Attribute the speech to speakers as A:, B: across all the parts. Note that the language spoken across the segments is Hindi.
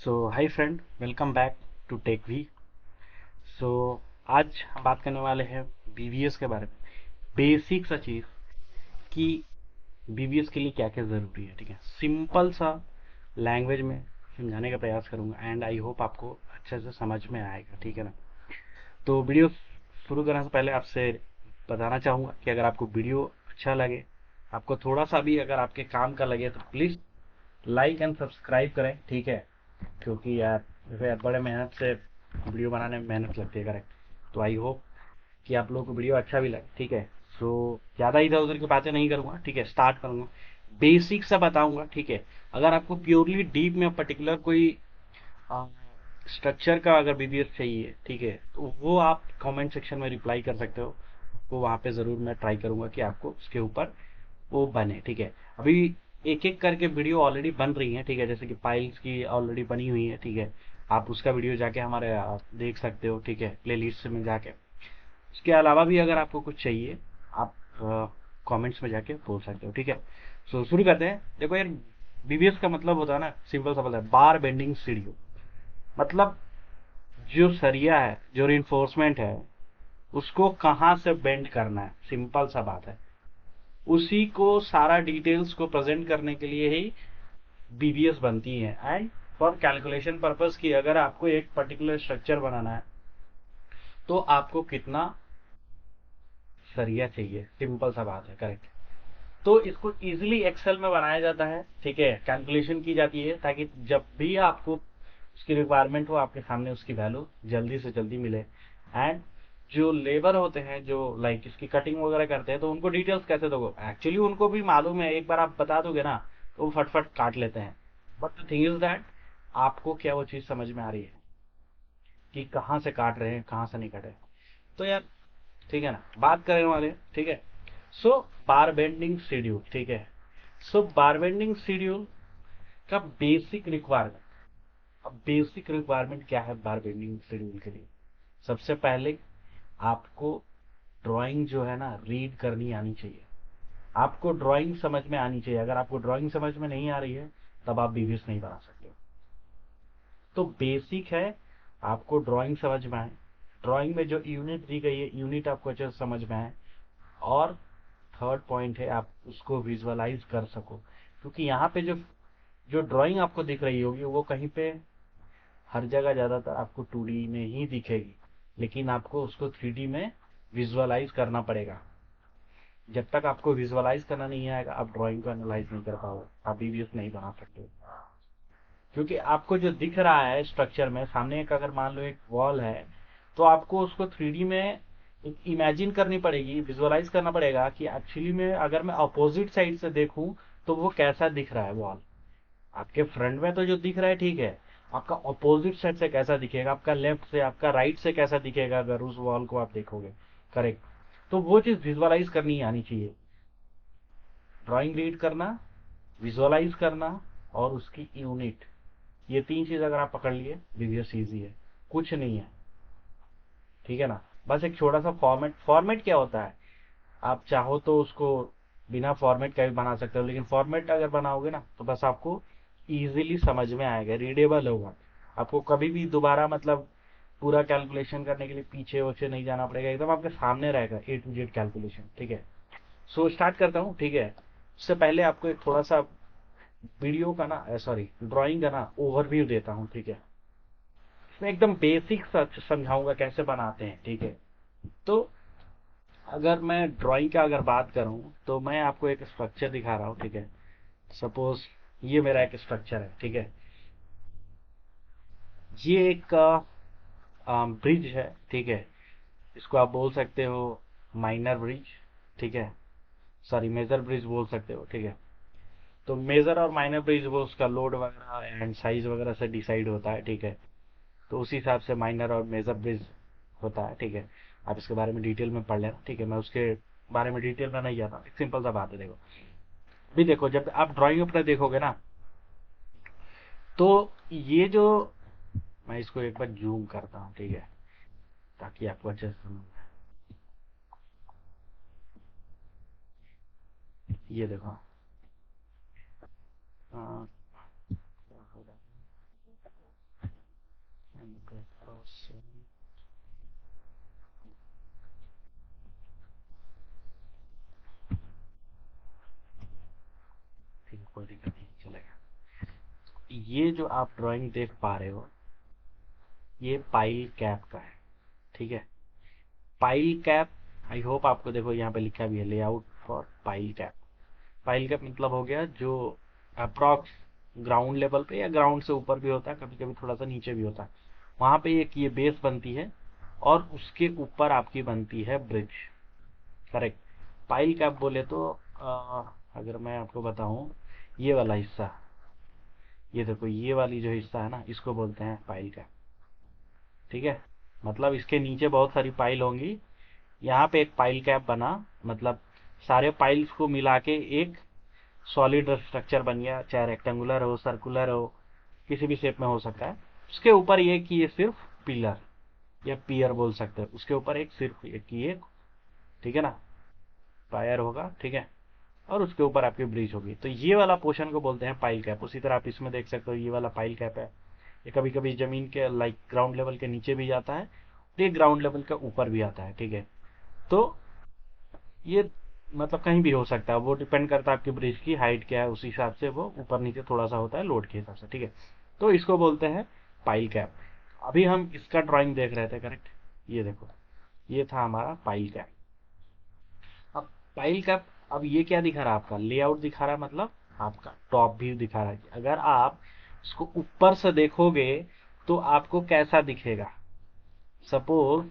A: So hi friend, welcome back to tech V. So आज हम बात करने वाले हैं बीवीएस के बारे में। बेसिक सा चीज़ कि बीवीएस के लिए क्या क्या ज़रूरी है, ठीक है। सिंपल सा लैंग्वेज में समझाने का प्रयास करूंगा एंड आई होप आपको अच्छे से समझ में आएगा, ठीक है ना। तो वीडियो शुरू करने से पहले आपसे बताना चाहूँगा कि अगर आपको वीडियो अच्छा लगे, आपको थोड़ा सा भी अगर आपके काम का लगे, तो प्लीज़ लाइक एंड सब्सक्राइब करें, ठीक है। क्योंकि यार जैसे यार बड़े मेहनत से वीडियो बनाने में मेहनत लगती है, करेक्ट। तो आई होप कि आप लोगों को वीडियो अच्छा भी लगे, ठीक है। सो ज़्यादा इधर उधर की बातें नहीं करूँगा, ठीक है। स्टार्ट करूँगा, बेसिक सा बताऊँगा, ठीक है। अगर आपको प्योरली डीप में पर्टिकुलर कोई स्ट्रक्चर का अगर बीबीएस चाहिए, ठीक है, तो वो आप कमेंट सेक्शन में रिप्लाई कर सकते हो। वो वहाँ पे ज़रूर मैं ट्राई करूँगा कि आपको उसके ऊपर वो बने, ठीक है। अभी एक एक करके वीडियो ऑलरेडी बन रही है, ठीक है। जैसे कि फाइल्स की ऑलरेडी बनी हुई है, ठीक है। आप उसका वीडियो जाके हमारे देख सकते हो, ठीक है, प्ले लिस्ट में जाके। उसके अलावा भी अगर आपको कुछ चाहिए, आप कमेंट्स में जाके बोल सकते हो, ठीक है। सो शुरू करते हैं। देखो यार, बीबीएस का मतलब होता है ना, सिंपल सा है, बार बेंडिंग स्टीरियो। मतलब जो सरिया है, जो रिइंफोर्समेंट है, उसको कहाँ से बेंड करना है, सिंपल सा बात है। उसी को सारा डिटेल्स को प्रेजेंट करने के लिए ही बीबीएस बनती है। एंड फॉर कैलकुलेशन पर्पस की अगर आपको एक पर्टिकुलर स्ट्रक्चर बनाना है, तो आपको कितना सरिया चाहिए, सिंपल सा बात है, करेक्ट। तो इसको इजीली एक्सेल में बनाया जाता है, ठीक है। कैलकुलेशन की जाती है ताकि जब भी आपको उसकी रिक्वायरमेंट हो, आपके सामने उसकी वैल्यू जल्दी से जल्दी मिले। एंड जो लेबर होते हैं, जो लाइक इसकी कटिंग वगैरह करते हैं, तो उनको डिटेल्स कैसे दोगे, एक्चुअली उनको भी मालूम है, एक बार आप बता दोगे ना तो वो फटफट काट लेते हैं। But the thing is that आपको क्या वो चीज समझ में आ रही है कि कहाँ से काट रहे हैं, कहाँ से नहीं काट रहे। तो यार ठीक है ना, बात करने वाले, ठीक है। सो बार बेंडिंग शेड्यूल, ठीक है। सो बार बेंडिंग शेड्यूल का बेसिक रिक्वायरमेंट। अब बेसिक रिक्वायरमेंट क्या है बार बेंडिंग शेड्यूल के लिए? सबसे पहले आपको ड्राइंग जो है ना रीड करनी आनी चाहिए। आपको ड्राइंग समझ में आनी चाहिए। अगर आपको ड्राइंग समझ में नहीं आ रही है, तब आप बीवीएस नहीं बना सकते हो। तो बेसिक है, आपको ड्राइंग समझ में आए, ड्राइंग में जो यूनिट दी गई है यूनिट आपको अच्छे से समझ में आए। और थर्ड पॉइंट है, आप उसको विजुअलाइज कर सको। क्योंकि यहाँ पे जो जो ड्राइंग आपको दिख रही होगी वो कहीं पे हर जगह ज्यादातर आपको 2D में ही दिखेगी, लेकिन आपको उसको 3D में विजुअलाइज करना पड़ेगा। जब तक आपको विजुअलाइज करना नहीं आएगा, आप ड्राइंग को एनालाइज नहीं कर पाओगे, आप बीवीएस नहीं बना सकते। क्योंकि आपको जो दिख रहा है स्ट्रक्चर में सामने, एक अगर मान लो एक वॉल है, तो आपको उसको 3D में इमेजिन करनी पड़ेगी, विजुअलाइज करना पड़ेगा कि एक्चुअली में अगर मैं अपोजिट साइड से देखूं तो वो कैसा दिख रहा है वॉल। आपके फ्रंट में तो जो दिख रहा है ठीक है, आपका अपोजिट साइड से कैसा दिखेगा, आपका लेफ्ट से, आपका राइट से कैसा दिखेगा अगर उस वॉल को आप देखोगे, करेक्ट। तो वो चीज विजुअलाइज करनी आनी चाहिए। ड्राइंग रीड करना, विजुअलाइज करना और उसकी यूनिट, ये तीन चीज अगर आप पकड़ लिए, बीवीएस इजी है, कुछ नहीं है, ठीक है ना। बस एक छोटा सा फॉर्मेट। फॉर्मेट क्या होता है, आप चाहो तो उसको बिना फॉर्मेट का भी बना सकते हो, लेकिन फॉर्मेट अगर बनाओगे ना तो बस आपको इजीली समझ में आएगा, रीडेबल होगा। आपको कभी भी दोबारा मतलब पूरा कैलकुलेशन करने के लिए पीछे वीछे नहीं जाना पड़ेगा, एकदम आपके सामने रहेगा A to Z कैलकुलेशन, ठीक है। सो स्टार्ट करता हूँ, ठीक है। उससे पहले आपको एक थोड़ा सा वीडियो का ना, सॉरी, ड्राइंग का ना ओवरव्यू देता हूँ, ठीक है। इसमें एकदम बेसिक सा समझाऊंगा कैसे बनाते हैं, ठीक है। तो अगर मैं ड्राइंग का अगर बात करूं, तो मैं आपको एक स्ट्रक्चर दिखा रहा हूं, ठीक है। सपोज ये मेरा एक स्ट्रक्चर है, ठीक है। ये एक ब्रिज है, ठीक है। इसको आप बोल सकते हो माइनर ब्रिज, ठीक है। सॉरी, मेजर ब्रिज बोल सकते हो, ठीक है। तो मेजर और माइनर ब्रिज वो उसका लोड वगैरह एंड साइज वगैरह से डिसाइड होता है, ठीक है। तो उसी हिसाब से माइनर और मेजर ब्रिज होता है, ठीक है। आप इसके बारे में डिटेल में पढ़ लेना, ठीक है। मैं उसके बारे में डिटेल में नहीं जाता, एक सिंपल सा बात है। देखो, अभी देखो, जब आप ड्राइंग अपने देखोगे ना, तो ये जो, मैं इसको एक बार जूम करता हूँ, ठीक है, ताकि आपको अच्छे से समझ में आए। ये देखो, अ, ठीक है, कोई दिक्कत नहीं, चलेगा। ये जो आप ड्राइंग देख पा रहे हो, ये पाइल कैप का है, ठीक है। पाइल कैप, आई होप आपको देखो यहाँ पे लिखा भी है, layout for pile cap. Pile cap मतलब हो गया जो अप्रॉक्स ग्राउंड लेवल पे या ग्राउंड से ऊपर भी होता है, कभी कभी थोड़ा सा नीचे भी होता है, वहां पे एक ये बेस बनती है और उसके ऊपर आपकी बनती है ब्रिज। करेक्ट। पाइल कैप बोले तो अगर मैं आपको बताऊं, ये वाला हिस्सा, ये देखो ये वाली जो हिस्सा है ना, इसको बोलते हैं पाइल कैप, ठीक है। मतलब इसके नीचे बहुत सारी पाइल होंगी, यहाँ पे एक पाइल कैप बना, मतलब सारे पाइल्स को मिला के एक सॉलिड स्ट्रक्चर बन गया, चाहे रेक्टेंगुलर हो, सर्कुलर हो, किसी भी शेप में हो सकता है। उसके ऊपर ये कि ये सिर्फ पिलर या पियर बोल सकते हैं, उसके ऊपर एक सिर्फ एक ये, ठीक है ना, पायर होगा, ठीक है। और उसके ऊपर आपकी ब्रिज होगी, तो ये वाला पोर्शन को बोलते हैं पाइल कैप। उसी तरह आप इसमें देख सकते हो, ये वाला पाइल कैप है, ये कभी कभी जमीन के लाइक ग्राउंड लेवल के नीचे भी जाता है, ये ग्राउंड लेवल के ऊपर भी आता है, ठीक है। तो ये मतलब कहीं भी हो सकता है, वो डिपेंड करता है आपकी ब्रिज की हाइट क्या है, उस हिसाब से वो ऊपर नीचे थोड़ा सा होता है लोड के हिसाब से, ठीक है। तो इसको बोलते हैं पाइल कैप। अभी हम इसका ड्राइंग देख रहे थे, करेक्ट। ये देखो, ये था हमारा पाइल कैप। अब पाइल कैप, अब ये क्या दिखा रहा है आपका, लेआउट दिखा रहा है, मतलब आपका टॉप व्यू दिखा रहा है। अगर आप इसको ऊपर से देखोगे तो आपको कैसा दिखेगा। सपोज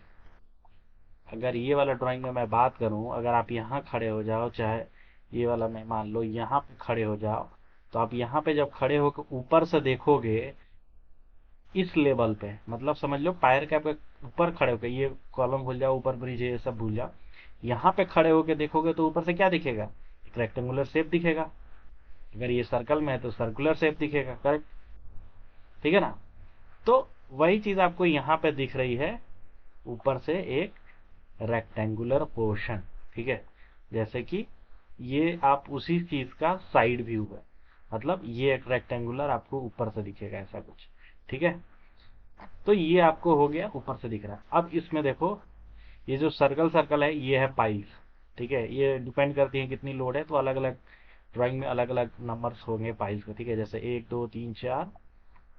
A: अगर ये वाला ड्राइंग में मैं बात करूं, अगर आप यहाँ खड़े हो जाओ, चाहे ये वाला मैं मान लो यहाँ पे खड़े हो जाओ, तो आप यहाँ पे जब खड़े होकर ऊपर से देखोगे इस लेवल पे, मतलब समझ लो पायर कैप के ऊपर खड़े होकर, ये कॉलम भूल जाओ, ऊपर ब्रिज है, ये सब भूल जाओ, यहाँ पे खड़े होकर देखोगे तो ऊपर से क्या दिखेगा, एक रेक्टेंगुलर शेप दिखेगा। अगर ये सर्कल में है तो सर्कुलर शेप दिखेगा, करेक्ट, ठीक है ना। तो वही चीज आपको यहाँ पे दिख रही है, ऊपर से एक रेक्टेंगुलर पोर्शन, ठीक है। जैसे कि ये आप उसी चीज का साइड व्यू है, मतलब ये एक रेक्टेंगुलर आपको ऊपर से दिखेगा, ऐसा कुछ, ठीक है। तो ये आपको हो गया ऊपर से दिख रहा है। अब इसमें देखो, ये जो सर्कल सर्कल है, ये है पाइल्स, ठीक है। ये डिपेंड करती है कितनी लोड है, तो अलग अलग ड्राइंग में अलग अलग नंबर्स होंगे पाइल्स के, ठीक है। जैसे 1 2 3 4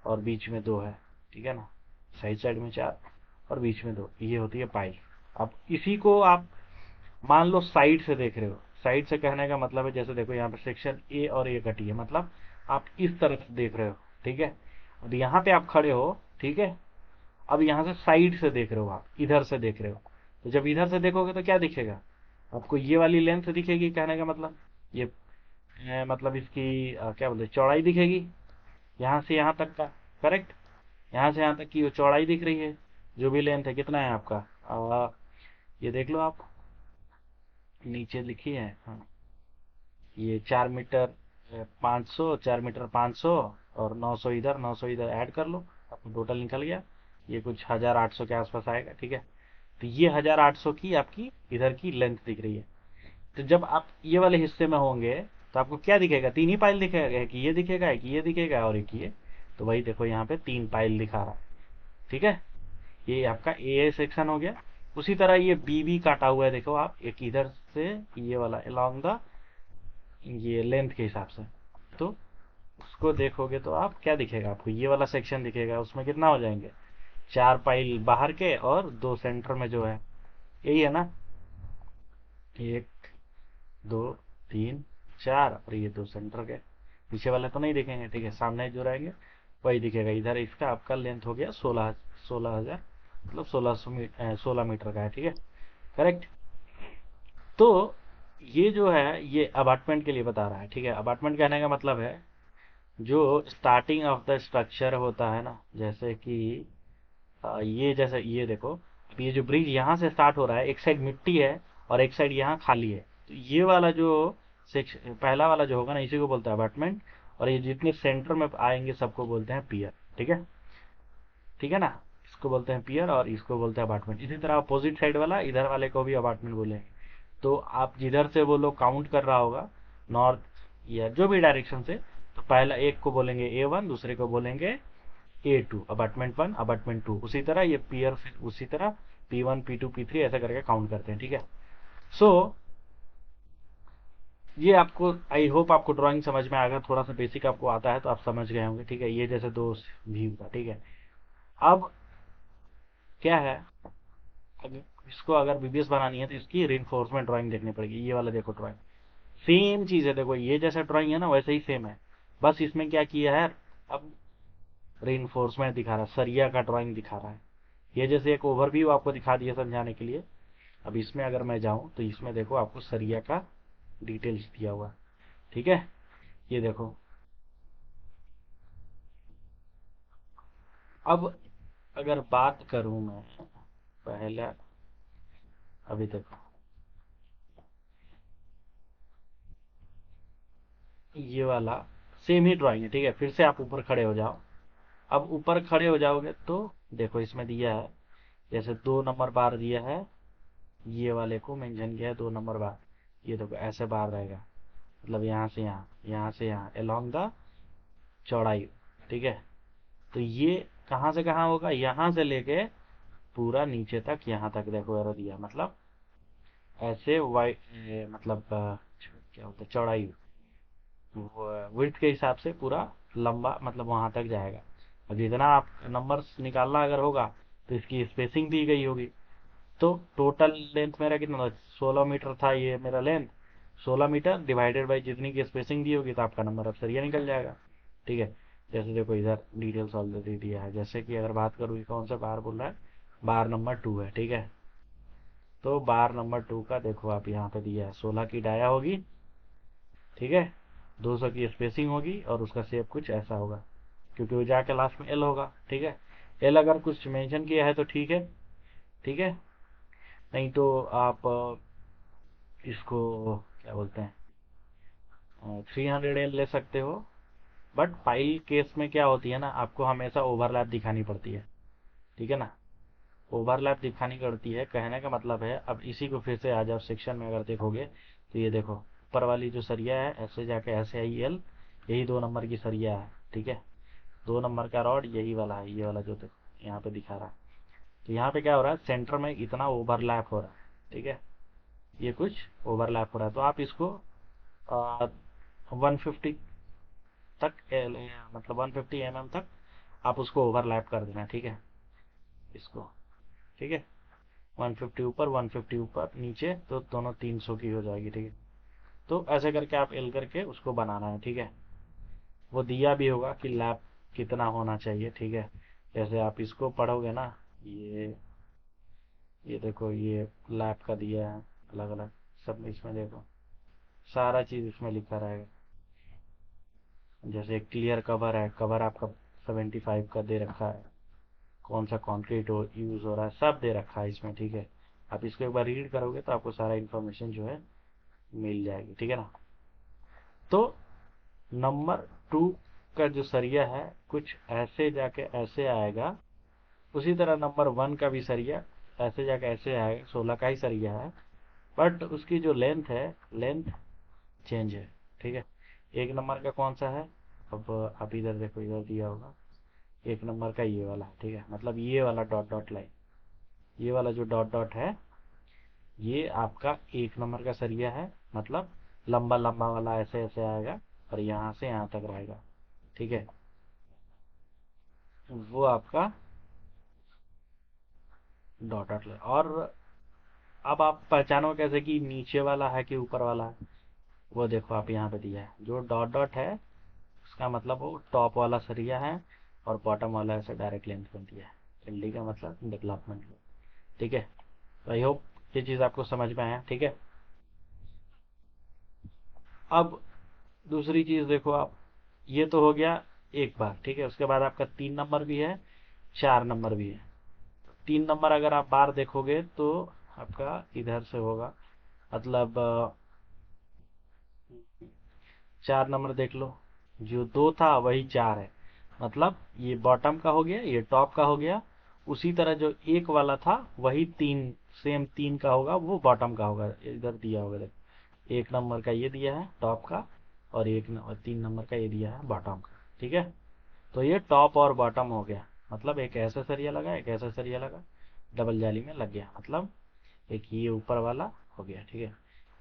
A: और बीच में 2 है, ठीक है ना, साइड साइड में 4 और बीच में 2, ये होती है पाइल। अब इसी को आप मान लो साइड से देख रहे हो, साइड से कहने का मतलब है, जैसे देखो यहाँ पे सेक्शन ए और ए कटी है, मतलब आप इस तरफ देख रहे हो, ठीक है। अब यहाँ पे आप खड़े हो, ठीक है। अब यहाँ से साइड से देख रहे हो, आप इधर से देख रहे हो, तो जब इधर से देखोगे तो क्या दिखेगा आपको, ये वाली लेंथ दिखेगी, कहने का मतलब ये मतलब इसकी क्या बोलते हैं, चौड़ाई दिखेगी, यहाँ से यहाँ तक का, करेक्ट। यहाँ से यहाँ तक की वो चौड़ाई दिख रही है, जो भी लेंथ है, कितना है आपका, ये देख लो आप, नीचे लिखी है, हाँ, ये 4 मीटर 500, 4 मीटर 500, और 900 इधर 900 इधर ऐड कर लो, आपको टोटल निकल गया, ये कुछ 1800 के आसपास आएगा, ठीक है। तो ये 1800 की आपकी इधर की लेंथ दिख रही है। तो जब आप ये वाले हिस्से में होंगे तो आपको क्या दिखेगा, 3 ही पाइल दिखेगा, एक ये दिखेगा, एक ये दिखेगा और एक ये। तो वही देखो यहाँ पे 3 पाइल दिखा रहा है, ठीक है। ये आपका ए सेक्शन हो गया। उसी तरह ये बी भी काटा हुआ है, देखो आप, एक इधर से ये वाला अलोंग द ये लेंथ के हिसाब से। तो उसको देखोगे तो आप क्या दिखेगा, आपको ये वाला सेक्शन दिखेगा, उसमें कितना हो जाएंगे, 4 पाइल बाहर के और 2 सेंटर में जो है, यही है ना, 1 2 3 4, और ये 2 सेंटर के, पीछे वाले तो नहीं दिखेंगे, ठीक है, सामने जो रहेंगे वही दिखेगा। इधर इसका आपका लेंथ हो गया 16,000, मतलब 16 मीटर का है, ठीक है, करेक्ट। तो ये जो है ये अपार्टमेंट के लिए बता रहा है, ठीक है। अपार्टमेंट कहने का मतलब है जो स्टार्टिंग ऑफ द स्ट्रक्चर होता है ना, जैसे कि ये, जैसे ये देखो, अब ये जो ब्रिज यहाँ से स्टार्ट हो रहा है, एक साइड मिट्टी है और एक साइड यहाँ खाली है, तो ये वाला जो सेक्शन पहला वाला जो होगा ना, इसी को बोलते हैं अपार्टमेंट। और ये जितने सेंटर में आएंगे सबको बोलते हैं पियर, ठीक है, ठीक है ना। इसको बोलते हैं पियर और इसको बोलते हैं अपार्टमेंट। इसी तरह अपोजिट साइड वाला, इधर वाले को भी अपार्टमेंट बोलेंगे। तो आप जिधर से वो लोग काउंट कर रहा होगा, नॉर्थ या जो भी डायरेक्शन से, तो पहला एक को बोलेंगे A1, दूसरे को बोलेंगे A2 अपार्टमेंट 1 अपार्टमेंट 2, उसी तरह ये पीयर, उसी तरह P1 P2 P3 ऐसा करके काउंट करते हैं, ठीक है। सो ये आपको, आई होप आपको ड्राइंग समझ में आएगा, थोड़ा सा बेसिक आपको आता है तो आप समझ गए होंगे, ठीक है। ये जैसे दो व्यू था, ठीक है। अब क्या है, इसको अगर बीबीएस बनानी है तो इसकी रिइंफोर्समेंट ड्राइंग देखनी पड़ेगी। ये वाला देखो ड्राइंग, सेम चीज है, देखो ये जैसा ड्राइंग है ना वैसे ही सेम है, बस इसमें क्या किया है, अब रिइंफोर्समेंट दिखा रहा है, सरिया का ड्राइंग दिखा रहा है। ये जैसे एक ओवरव्यू आपको दिखा दिया समझाने के लिए। अब इसमें अगर मैं जाऊं तो इसमें देखो आपको सरिया का डिटेल्स दिया हुआ है, ठीक है। ये देखो, अब अगर बात करूं मैं पहले, अभी देखो ये वाला सेम ही ड्राइंग है, ठीक है। फिर से आप ऊपर खड़े हो जाओ। अब ऊपर खड़े हो जाओगे तो देखो इसमें दिया है, जैसे 2 नंबर बार दिया है, ये वाले को मेंशन किया है 2 नंबर बार। ये देखो ऐसे बार रहेगा, मतलब यहाँ से यहाँ, यहाँ से यहाँ, अलोंग द चौड़ाई, ठीक है। तो ये कहाँ से कहाँ होगा, यहाँ से लेके पूरा नीचे तक, यहाँ तक देखो एरो दिया, मतलब ऐसे वाई, मतलब क्या होता है, चौड़ाई विड्थ के हिसाब से पूरा लंबा, मतलब वहां तक जाएगा। अब जितना आप नंबर्स निकालना अगर होगा तो इसकी स्पेसिंग दी गई होगी। तो टोटल लेंथ मेरा कितना था, 16 मीटर था ये मेरा लेंथ। 16 मीटर डिवाइडेड बाई जितनी की स्पेसिंग दी होगी तो आपका नंबर अब सरिया निकल जाएगा, ठीक है। जैसे देखो इधर डिटेल्स ऑलरेडी दिया है, जैसे कि अगर बात करूँ कि कौन सा बार बोल रहा है, बार नंबर 2 है, ठीक है। तो बार नंबर 2 का देखो आप यहाँ पे दिया है, 16 की डाया होगी, ठीक है। 200 की स्पेसिंग होगी और उसका शेप कुछ ऐसा होगा, क्योंकि वो जाके लास्ट में एल होगा, ठीक है। एल अगर कुछ मेंशन किया है तो ठीक है, ठीक है। नहीं तो आप इसको क्या बोलते हैं, 300 एल ले सकते हो। बट फाइल केस में क्या होती है ना, आपको हमेशा ओवरलैप दिखानी पड़ती है, ठीक है ना। ओवरलैप दिखानी पड़ती है, कहने का मतलब है, अब इसी को फिर से आ जाओ सेक्शन में अगर देखोगे तो ये देखो ऊपर वाली जो सरिया है ऐसे जाके ऐसे आई एल, यही 2 नंबर की सरिया है, ठीक है। 2 नंबर का रॉड यही वाला है, ये वाला जो देखो यहाँ पे दिखा रहा है। तो यहाँ पे क्या हो रहा है, सेंटर में इतना ओवरलैप हो रहा है, ठीक है। ये कुछ ओवरलैप हो रहा है, तो आप इसको 150 तक, मतलब 150 mm तक आप उसको ओवरलैप कर देना, ठीक है, इसको, ठीक है। 150 ऊपर 150 ऊपर नीचे, तो दोनों 300 की हो जाएगी, ठीक है। तो ऐसे करके आप एल करके उसको बनाना है, ठीक है। वो दिया भी होगा कि लैप कितना होना चाहिए, ठीक है। जैसे आप इसको पढ़ोगे ना, ये ये देखो ये लैप का दिया है अलग अलग, सब इसमें देखो सारा चीज इसमें लिखा रहेगा। जैसे क्लियर कवर है, कवर आपका 75 का दे रखा है, कौन सा कंक्रीट यूज हो रहा है सब दे रखा है इसमें, ठीक है। आप इसको एक बार रीड करोगे तो आपको सारा इन्फॉर्मेशन जो है मिल जाएगी, ठीक है ना। तो नंबर 2 का जो सरिया है कुछ ऐसे जाके ऐसे आएगा, उसी तरह नंबर 1 का भी सरिया ऐसे जाके ऐसे आएगा, 16 का ही सरिया है, बट उसकी जो लेंथ है, लेंथ चेंज है, ठीक है। 1 नंबर का कौन सा है, अब आप इधर देखो, इधर दिया होगा 1 नंबर का ये वाला है, ठीक है। मतलब ये वाला डॉट डॉट लाइन, ये वाला जो डॉट डॉट है ये आपका 1 नंबर का सरिया है, मतलब लंबा लंबा वाला ऐसे ऐसे आएगा और यहाँ से यहाँ तक रहेगा, ठीक है। वो आपका डॉट डॉट लाइन। और अब आप पहचानो कैसे कि नीचे वाला है कि ऊपर वाला है, वो देखो आप यहाँ पे दिया है, जो डॉट डॉट है उसका मतलब वो टॉप वाला सरिया है, और बॉटम वाला ऐसे डायरेक्ट लेंथ बन दिया है। एलडी का मतलब डेवलपमेंट, ठीक है। आई होप ये चीज़ आपको समझ में आया, ठीक है। अब दूसरी चीज़ देखो आप, ये तो हो गया एक बार, ठीक है। उसके बाद आपका 3 नंबर भी है, 4 नंबर भी है। 3 नंबर अगर आप बार देखोगे तो आपका इधर से होगा, मतलब 4 नंबर देख लो, जो 2 था वही 4 है, मतलब ये बॉटम का हो गया, ये टॉप का हो गया। उसी तरह जो एक वाला था वही 3, सेम 3 का होगा, वो बॉटम का होगा, इधर दिया होगा देखो। 1 नंबर का ये दिया है टॉप का, और 3 नंबर का ये दिया है बॉटम का, ठीक है। तो ये टॉप और बॉटम हो गया, मतलब एक ऐसा सरिया लगा, एक ऐसा सरिया लगा, डबल जाली में लग गया, मतलब एक ये ऊपर वाला हो गया। ठीक है,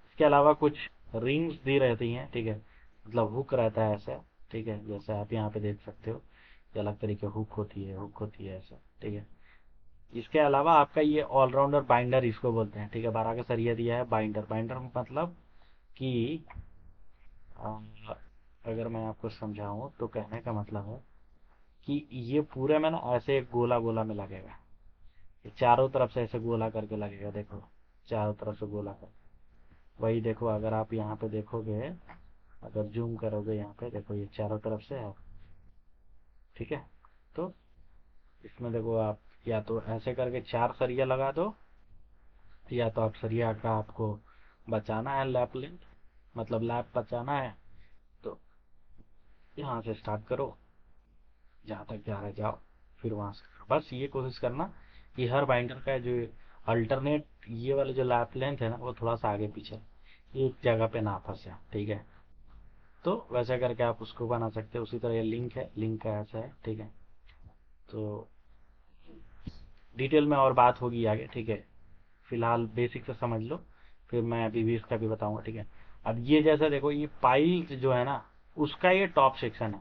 A: इसके अलावा कुछ रिंग्स दी रहती हैं। ठीक है, मतलब हुक रहता है ऐसा। ठीक है, जैसे आप यहाँ पे देख सकते हो, ये अलग तरीके हुक होती है, हुक होती है ऐसा। ठीक है, इसके अलावा आपका ये ऑलराउंडर बाइंडर इसको बोलते हैं। ठीक है, 12 का सरिया दिया है बाइंडर। बाइंडर मतलब कि अगर मैं आपको समझाऊं तो कहने का मतलब है कि ये पूरे में ना ऐसे एक गोला गोला में लगेगा, ये चारों तरफ से ऐसे गोला करके लगेगा, देखो चारों तरफ से गोला कर। वही देखो, अगर आप यहाँ पे देखोगे, अगर जूम करोगे यहाँ पे देखो, ये चारों तरफ से है। ठीक है, तो इसमें देखो आप या तो ऐसे करके 4 सरिया लगा दो, या तो आप सरिया का आपको बचाना है लैप लेंथ, मतलब लैप बचाना है, तो यहाँ से स्टार्ट करो, जहाँ तक जा रहे जाओ, फिर वहां से करो। बस ये कोशिश करना कि हर बाइंडर का जो अल्टरनेट ये वाले जो लैप लेंथ है ना, वो थोड़ा सा आगे पीछे एक जगह पे ना फंसे। ठीक है, तो वैसे करके आप उसको बना सकते हैं। उसी तरह ये लिंक है, लिंक का ऐसा है। ठीक है, तो डिटेल में और बात होगी आगे। ठीक है, फिलहाल बेसिक से समझ लो, फिर मैं अभी भी इसका भी बताऊंगा। ठीक है, अब ये जैसा देखो, ये पाइल जो है ना, उसका ये टॉप सेक्शन है।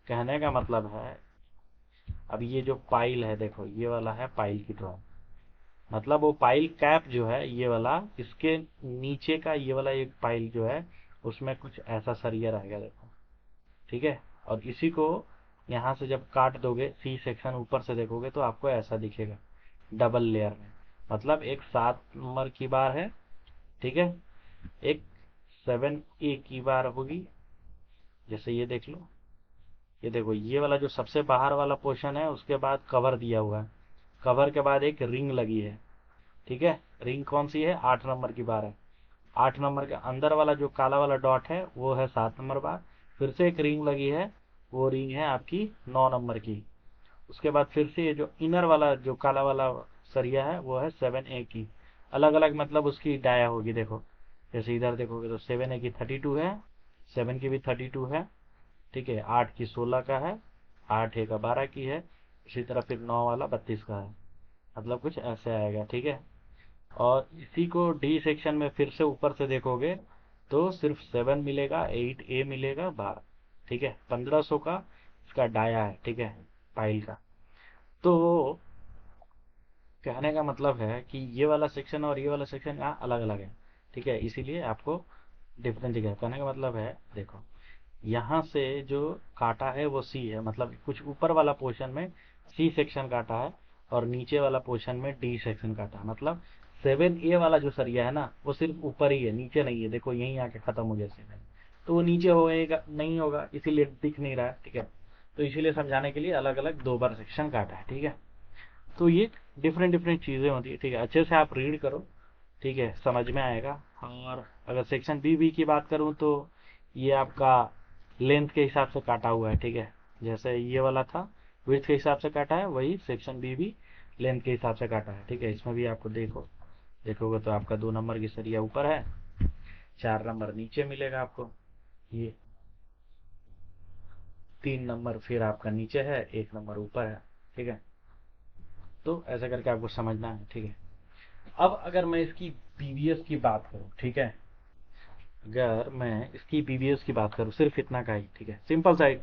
A: कहने का मतलब है, अब ये जो पाइल है देखो, ये वाला है पाइल की ड्रॉइंग, मतलब वो पाइल कैप जो है ये वाला, इसके नीचे का ये वाला एक पाइल जो है, उसमें कुछ ऐसा सरिया रहेगा देखो। ठीक है, और इसी को यहाँ से जब काट दोगे, सी सेक्शन ऊपर से देखोगे तो आपको ऐसा दिखेगा डबल लेयर में। मतलब एक 7 नंबर की बार है, ठीक है, एक 7A की बार होगी, जैसे ये देख लो। ये देखो, ये वाला जो सबसे बाहर वाला पोर्शन है, उसके बाद कवर दिया हुआ है, कवर के बाद एक रिंग लगी है। ठीक है, रिंग कौन सी है, 8 नंबर की बार है। 8 नंबर के अंदर वाला जो काला वाला डॉट है वो है 7 नंबर बार। फिर से एक रिंग लगी है, वो रिंग है आपकी 9 नंबर की। उसके बाद फिर से ये जो इनर वाला जो काला वाला सरिया है वो है 7A की। अलग अलग मतलब उसकी डाया होगी देखो, जैसे इधर देखोगे तो 7A की 32 है, 7 की भी 32 है। ठीक है, 8 की 16 का है, 8A का 12 की है। इसी तरह फिर 9 वाला 32 का है, मतलब कुछ ऐसे आएगा। ठीक है, और इसी को डी सेक्शन में फिर से ऊपर से देखोगे तो सिर्फ 7 मिलेगा, 8A मिलेगा, 12। ठीक है, 1500 का इसका डाया है। ठीक है, पाइल का। तो कहने का मतलब है कि ये वाला सेक्शन और ये वाला सेक्शन यहाँ अलग अलग है। ठीक है, इसीलिए आपको डिफरेंस दिखा। कहने का मतलब है देखो, यहाँ से जो काटा है वो सी है, मतलब कुछ ऊपर वाला पोर्शन में सी सेक्शन काटा है, और नीचे वाला पोर्शन में डी सेक्शन काटा है। मतलब 7A वाला जो सरिया है ना, वो सिर्फ ऊपर ही है, नीचे नहीं है। देखो यहीं आके खत्म हो गया 7, तो वो नीचे होएगा नहीं, होगा, इसीलिए दिख नहीं रहा है। ठीक है, तो इसीलिए समझाने के लिए अलग अलग 2 बार सेक्शन काटा है। ठीक है, तो ये डिफरेंट डिफरेंट चीजें होती है। ठीक है, अच्छे से आप रीड करो, ठीक है, समझ में आएगा। और अगर सेक्शन बी की बात करूं तो ये आपका लेंथ के हिसाब से काटा हुआ है। ठीक है, जैसे ये वाला था विड्थ के हिसाब से काटा है, वही सेक्शन बी भी लेंथ के हिसाब से काटा है। ठीक है, इसमें भी आपको देखोगे तो आपका 2 नंबर की सरिया ऊपर है, 4 नंबर नीचे मिलेगा आपको, ये 3 नंबर फिर आपका नीचे है, 1 नंबर ऊपर है। ठीक है, तो ऐसा करके आपको समझना है। ठीक है, अब अगर मैं इसकी पीवीएस की बात करूं, ठीक है, अगर मैं इसकी पीवीएस की बात करूं, सिर्फ इतना का ही, ठीक है, सिंपल सा एक,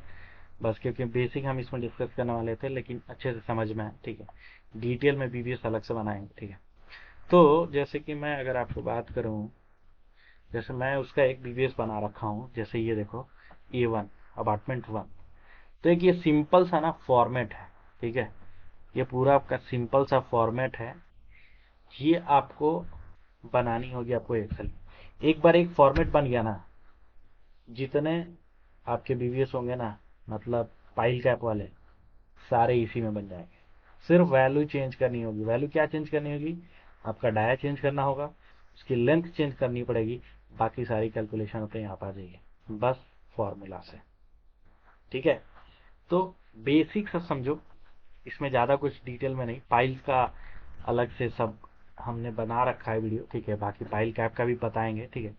A: बस क्योंकि बेसिक हम इसमें डिस्कस करने वाले थे, लेकिन अच्छे से समझ में आए। ठीक है, डिटेल में पीवीएस अलग से बनाएंगे। ठीक है, तो जैसे कि मैं अगर आपको बात करूं, जैसे मैं उसका एक पीवीएस बना रखा हूं, जैसे ये देखो, A1 अपार्टमेंट 1। तो एक ये सिंपल सा ना फॉर्मेट है। ठीक है, ये पूरा आपका सिंपल सा फॉर्मेट है, ये आपको बनानी होगी आपको एक्सेल। एक बार एक फॉर्मेट बन गया ना, जितने आपके बीवीएस होंगे ना, मतलब पाइल कैप वाले, सारे इसी में बन जाएंगे। सिर्फ वैल्यू चेंज करनी होगी। वैल्यू क्या चेंज करनी होगी, आपका डाया चेंज करना होगा, उसकी लेंथ चेंज करनी पड़ेगी, बाकी सारी कैलकुलेशन अपने आप आ जाएगी, बस फॉर्मूला से। ठीक है, तो बेसिक से समझो, इसमें ज्यादा कुछ डिटेल में नहीं। पाइल्स का अलग से सब हमने बना रखा है वीडियो, ठीक है, बाकी पाइल कैप का भी बताएंगे। ठीक है,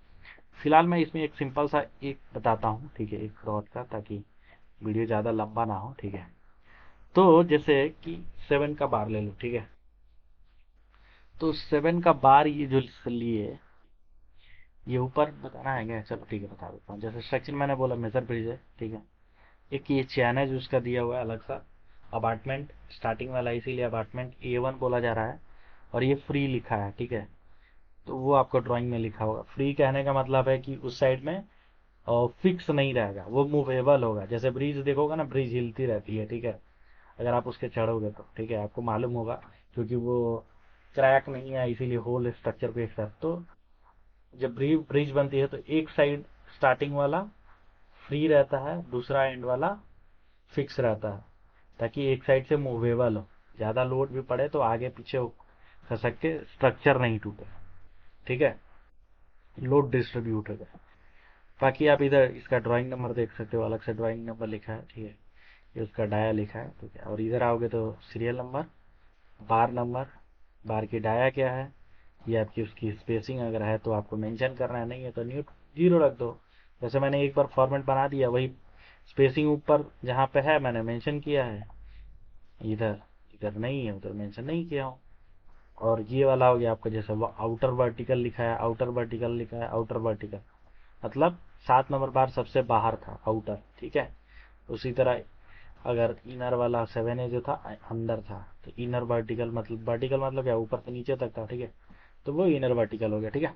A: फिलहाल मैं इसमें एक सिंपल सा एक बताता हूँ, ठीक है, एक डॉट का, ताकि वीडियो ज़्यादा लंबा ना हो, ठीक है। तो जैसे कि 7 का बार ले लो, ठीक है। तो 7 का बार ये जो लिए, ये ऊपर बताना है क्या? चलो ठीक है, बता देता हूँ। जैसे स्ट्रक्चर मैंने बोला मेजर ब्रिज है, ठीक है। एक ये चैन है जो उसका दिया हुआ है अलग सा, अपार्टमेंट स्टार्टिंग वाला, इसीलिए अपार्टमेंट A1 बोला जा रहा है। और ये फ्री लिखा है, ठीक है। तो वो आपको ड्राइंग में लिखा होगा। फ्री कहने का मतलब है कि उस साइड में फिक्स नहीं रहेगा, वो मूवेबल होगा। जैसे ब्रिज देखोगे ना, ब्रिज हिलती रहती है, ठीक है। अगर आप उसके चढ़ोगे तो, ठीक है, आपको मालूम होगा, क्योंकि वो क्रैक नहीं है, इसीलिए होल स्ट्रक्चर को एक साथ। तो जब ब्रिज बनती है तो एक साइड स्टार्टिंग वाला फ्री रहता है, दूसरा एंड वाला फिक्स रहता है, ताकि एक साइड से मूवेबल हो। ज़्यादा लोड भी पड़े तो आगे पीछे खसक के स्ट्रक्चर नहीं टूटे, ठीक है, लोड डिस्ट्रीब्यूट हो जाए। बाकी आप इधर इसका ड्राइंग नंबर देख सकते हो, अलग से ड्राइंग नंबर लिखा है, ठीक है। ये उसका डाया लिखा है, ठीक है। और इधर आओगे तो सीरियल नंबर, बार नंबर, बार की डाया क्या है, ये आपकी उसकी स्पेसिंग अगर है तो आपको मेंशन करना है, नहीं है तो न्यू जीरो रख दो। जैसे मैंने एक बार फॉर्मेट बना दिया, वही स्पेसिंग ऊपर जहाँ पे है मैंने मेंशन किया है, इधर इधर नहीं है, उधर मेंशन नहीं किया हूँ। और ये वाला हो गया आपका, जैसे आउटर वर्टिकल लिखा है, आउटर वर्टिकल लिखा है, आउटर वर्टिकल मतलब 7 नंबर बार सबसे बाहर था, आउटर, ठीक है। उसी तरह अगर इनर वाला 7A जो था अंदर था, तो इनर वर्टिकल मतलब क्या, ऊपर से नीचे तक था, ठीक है। तो वो इनर वर्टिकल हो गया, ठीक है।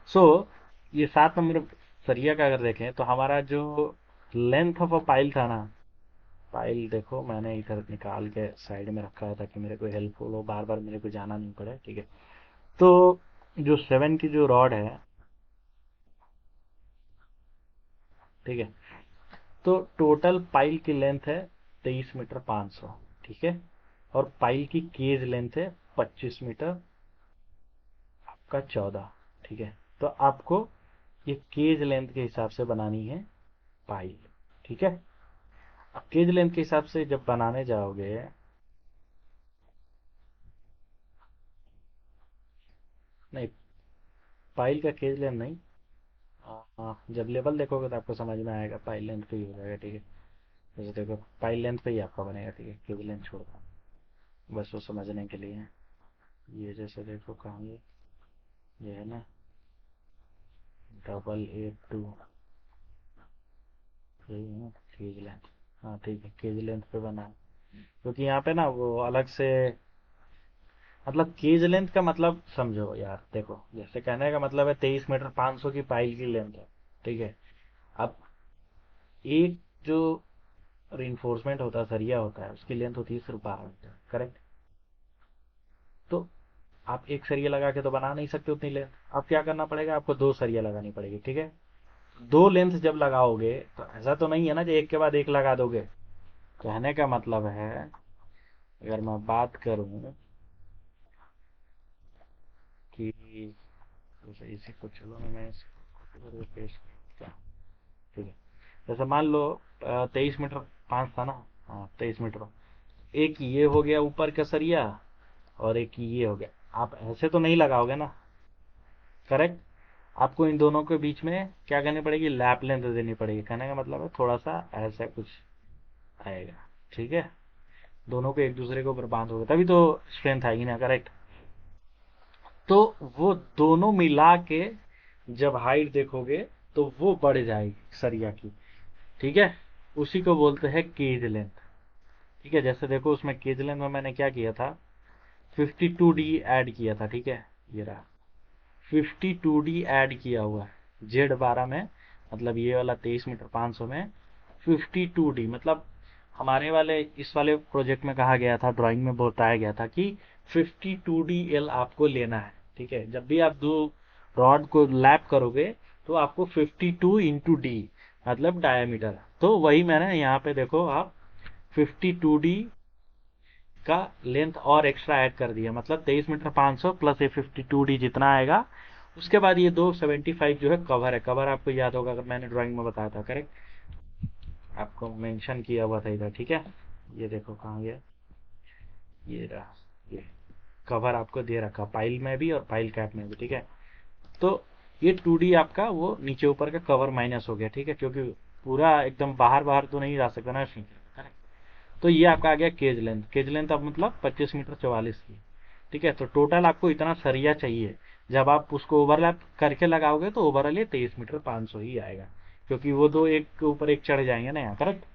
A: सो ये 7 नंबर सरिया का अगर देखें तो हमारा जो लेंथ ऑफ अ पाइल था ना, फाइल देखो मैंने इधर निकाल के साइड में रखा है ताकि मेरे को हेल्पफुल हो, बार बार मेरे को जाना नहीं पड़े, ठीक है। तो जो 7 की जो रॉड है, ठीक है, तो टोटल पाइल की लेंथ है 23 मीटर 500, ठीक है। और पाइल की केज लेंथ है 25 मीटर आपका 14, ठीक है। तो आपको ये केज लेंथ के हिसाब से बनानी है पाइल, ठीक है। अब केज लेंथ के हिसाब से जब बनाने जाओगे, नहीं, पाइल का केज लेंथ नहीं, जब लेवल देखोगे तो आपको समझ में आएगा, पाइल लेंथ पे ही हो जाएगा, ठीक है। जैसे देखो पाइल लेंथ पे ही आपका बनेगा, ठीक है, केबल लेंथ छोड़ दो, बस वो समझने के लिए है। ये जैसे देखो कहाँ ये है ना, 882, केज लेंथ, हाँ ठीक है, केज लेंथ पे बना है। क्योंकि यहाँ पे ना वो अलग से, मतलब केज लेंथ का मतलब समझो यार, देखो जैसे कहने का मतलब है 23 मीटर 500 की पाइल की लेंथ है, ठीक है। अब एक जो रिइंफोर्समेंट होता है, सरिया होता है, उसकी लेंथ होती है सिर्फ 12 मीटर, करेक्ट। तो आप एक सरिया लगा के तो बना नहीं सकते उतनी लेंथ, अब क्या करना पड़ेगा, आपको दो सरिया लगानी पड़ेगी, ठीक है। दो लेंथ जब लगाओगे तो ऐसा तो नहीं है ना कि एक के बाद एक लगा दोगे। कहने का मतलब है, अगर मैं बात करूं कि जैसे इसी को, चलो मैं इसको पेश करता हूं, ठीक है। जैसे मान लो 23 मीटर 5 था ना, हाँ 23 मीटर, एक ये हो गया ऊपर का सरिया और एक ये हो गया। आप ऐसे तो नहीं लगाओगे ना, करेक्ट। आपको इन दोनों के बीच में क्या करनी पड़ेगी, लैप लेंथ देनी पड़ेगी। कहने का मतलब है थोड़ा सा ऐसा कुछ आएगा, ठीक है। दोनों को एक दूसरे के ऊपर बांधोगे तभी तो स्ट्रेंथ आएगी ना, करेक्ट। तो वो दोनों मिला के जब हाइट देखोगे तो वो बढ़ जाएगी सरिया की, ठीक है। उसी को बोलते हैं केज लेंथ, ठीक है। जैसे देखो उसमें केज लेंथ में मैंने क्या किया था, 52D ऐड किया था, ठीक है। ये रहा 52D ऐड किया हुआ है Z12 में, मतलब ये वाला 23 मीटर 500 में 52D, मतलब हमारे वाले इस वाले प्रोजेक्ट में कहा गया था, ड्राइंग में बताया गया था कि 52DL आपको लेना है, ठीक है। जब भी आप दो रॉड को लैप करोगे तो आपको 52 × D मतलब डायमीटर, तो वही मैंने यहाँ पे देखो आप 52D का लेंथ और एक्स्ट्रा ऐड कर दिया, मतलब 23 मीटर 500 प्लस ये 52D जितना आएगा। उसके बाद ये 275 जो है कवर है, कवर आपको याद होगा, अगर मैंने ड्राइंग में बताया था, करेक्ट, आपको मेंशन किया हुआ था इधर, ठीक है। ये देखो कहाँ गया, ये रहा, ये कवर आपको दे रखा पाइल में भी और पाइल कैप में भी, ठीक है। तो ये 2D आपका वो नीचे ऊपर का कवर माइनस हो गया, ठीक है, क्योंकि पूरा एकदम बाहर बाहर तो नहीं जा सकता ना इसमें, तो ये आपका आ गया केज लेंथ। केज लेंथ अब मतलब 25 मीटर 44 की, ठीक है। तो टोटल आपको इतना सरिया चाहिए। जब आप उसको ओवरलैप करके लगाओगे तो ओवरऑल ये 23 मीटर 500 ही आएगा, क्योंकि वो दो एक के ऊपर एक चढ़ जाएंगे ना यहाँ, करेक्ट।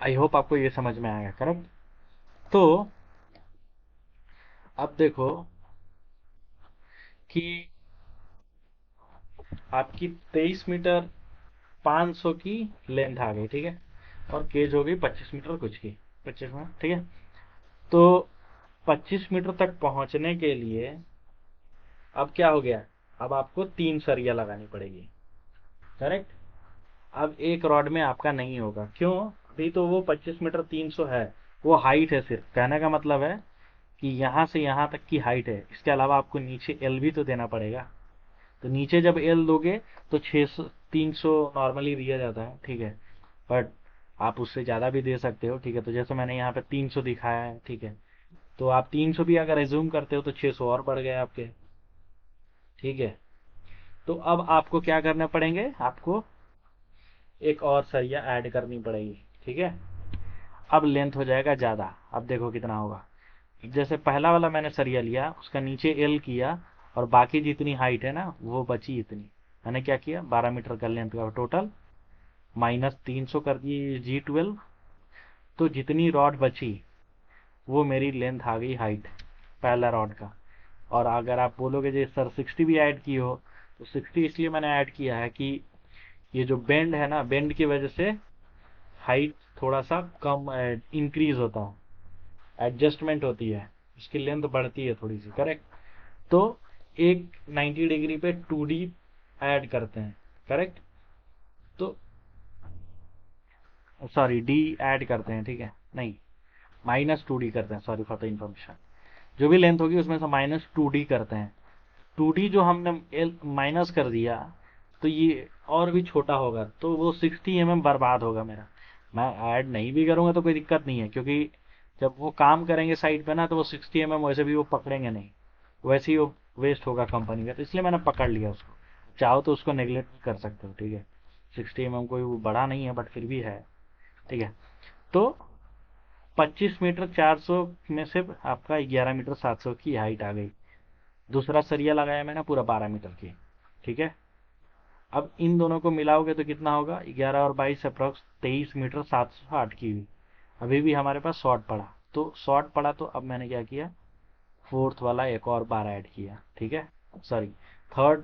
A: आई होप आपको ये समझ में आएगा, करेक्ट। तो अब देखो कि आपकी 23 मीटर 500 की लेंथ आ गई, ठीक है, और केज हो गई 25 मीटर कुछ की, 25 में, ठीक है। तो 25 मीटर तक पहुंचने के लिए अब क्या हो गया, अब आपको 3 सरिया लगानी पड़ेगी, करेक्ट। अब एक रॉड में आपका नहीं होगा, क्यों? अभी तो वो 25 मीटर 300 है, वो हाइट है सिर्फ, कहने का मतलब है कि यहां से यहां तक की हाइट है, इसके अलावा आपको नीचे एल भी तो देना पड़ेगा। तो नीचे जब एल दोगे तो 600 300 नॉर्मली दिया जाता है, ठीक है, बट आप उससे ज्यादा भी दे सकते हो, ठीक है। तो जैसे मैंने यहाँ पे 300 दिखाया है, ठीक है, तो आप 300 भी अगर एज्यूम करते हो तो 600 और बढ़ गए आपके, ठीक है। तो अब आपको क्या करने पड़ेंगे, आपको एक और सरिया ऐड करनी पड़ेगी, ठीक है। अब लेंथ हो जाएगा ज्यादा। अब देखो कितना होगा, जैसे पहला वाला मैंने सरिया लिया, उसका नीचे एल किया, और बाकी जितनी हाइट है ना वो बची इतनी। मैंने क्या किया, 12 मीटर का लेंथ का टोटल माइनस 300 कर दिए G12, तो जितनी रॉड बची वो मेरी लेंथ आ गई हाइट पहला रॉड का। और अगर आप बोलोगे जो सर 60 भी ऐड की हो, तो 60 इसलिए मैंने ऐड किया है कि ये जो बेंड है ना, बेंड की वजह से हाइट थोड़ा सा कम इंक्रीज होता है, एडजस्टमेंट होती है, इसकी लेंथ बढ़ती है थोड़ी सी, करेक्ट। तो एक 90 डिग्री पे 2D ऐड करते हैं, करेक्ट। तो सॉरी डी ऐड करते हैं, ठीक है, नहीं, -2D करते हैं, सॉरी फॉर द इंफॉर्मेशन। जो भी लेंथ होगी उसमें से -2D करते हैं। 2D जो हमने माइनस कर दिया, तो ये और भी छोटा होगा, तो वो 60 mm बर्बाद होगा मेरा। मैं ऐड नहीं भी करूंगा तो कोई दिक्कत नहीं है, क्योंकि जब वो काम करेंगे साइड पे ना, तो वो 60 mm वैसे भी वो पकड़ेंगे नहीं, वैसे ही वो वेस्ट होगा कंपनी का। तो इसलिए मैंने पकड़ लिया उसको। चाहो तो उसको नेग्लेक्ट भी कर सकते हो, ठीक है। 60 mm कोई वो बड़ा नहीं है, बट फिर भी है, ठीक है। तो 25 मीटर 400 में से आपका 11 मीटर 700 की हाइट आ गई। दूसरा सरिया लगाया मैंने पूरा 12 मीटर की, ठीक है। अब इन दोनों को मिलाओगे तो कितना होगा, 11 और 22 अप्रॉक्स 23 मीटर 708 की हुई। अभी भी हमारे पास शॉर्ट पड़ा, तो शॉर्ट पड़ा तो अब मैंने क्या किया, फोर्थ वाला एक और बार ऐड किया, ठीक है, सॉरी थर्ड